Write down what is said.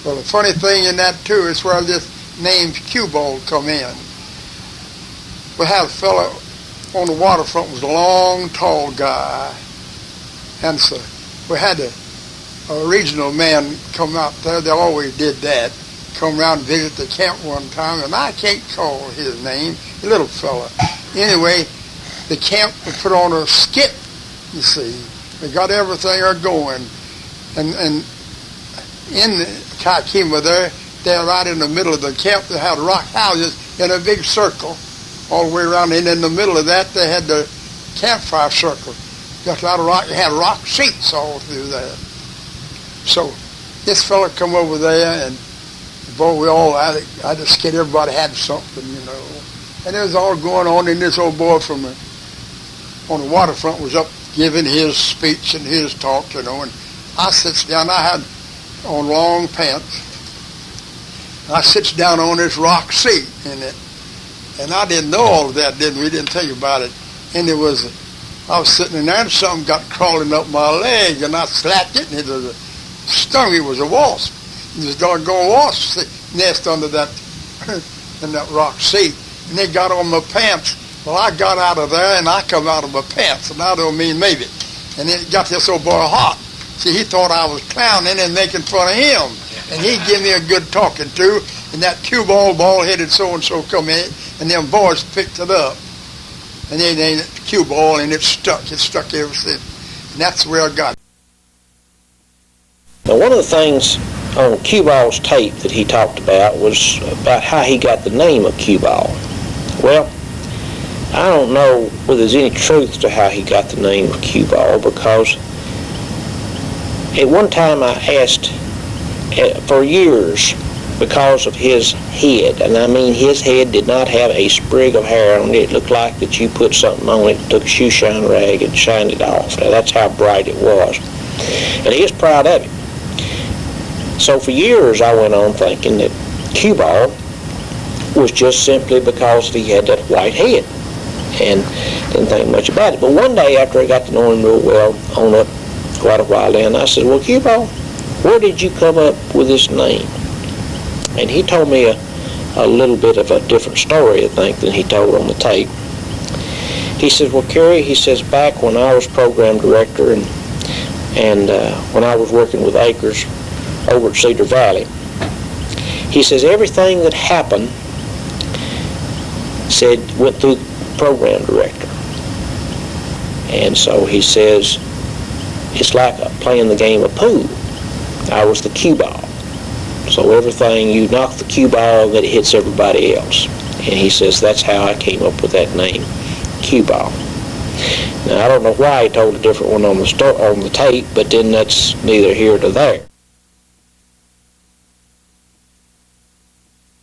Well, the funny thing in that, too, is where this name cue ball come in. We had a fellow on the waterfront, was a long, tall guy, and so we had a regional man come out there. They always did that, come around and visit the camp one time, and I can't call his name, a little fella. Anyway, the camp would put on a skit, you see. They got everything going, and in the Kakima there, they're right in the middle of the camp. They had rock houses in a big circle all the way around, and in the middle of that they had the campfire circle. Just a lot of rock. They had rock seats all through there. So this fella come over there, and boy, we all I just scared everybody had something, you know. And it was all going on, and this old boy from on the waterfront was up giving his speech and his talk, you know. And I sits down. I had on long pants. I sits down on this rock seat in it. And I didn't know all of that, we? Didn't tell you about it. And I was sitting in there, and something got crawling up my leg, and I slapped it, and it was stung. It was a wasp. This doggone wasp nest under that in that rock seat, and it got on my pants. Well, I got out of there, and I come out of my pants, and I don't mean maybe. And it got this old boy hot. See, he thought I was clowning and making fun of him, and he give me a good talking to. And that cue ball-headed so-and-so come in, and them boys picked it up. And then the cue ball, and it stuck. It stuck ever since. And that's where I got it. Now, one of the things on cue ball's tape that he talked about was about how he got the name of cue ball. Well, I don't know whether there's any truth to how he got the name of cue ball, because at one time I asked for years, because of his head, and I mean his head did not have a sprig of hair on it. It looked like that you put something on it, took a shoe shine rag and shined it off. Now, that's how bright it was. And he was proud of it. So for years I went on thinking that cue ball was just simply because he had that white head, and didn't think much about it. But one day after I got to know him real well, on up quite a while then, I said, well, cue ball, where did you come up with this name? And he told me a little bit of a different story, I think, than he told on the tape. He says, well, Kerry, he says, back when I was program director and when I was working with Akers over at Cedar Valley, he says, everything that happened, went through the program director. And so he says, it's like playing the game of pool. I was the cue ball. So everything, you knock the cue ball, that it hits everybody else. And he says that's how I came up with that name, cue ball. Now, I don't know why he told a different one on the tape, but then that's neither here nor there.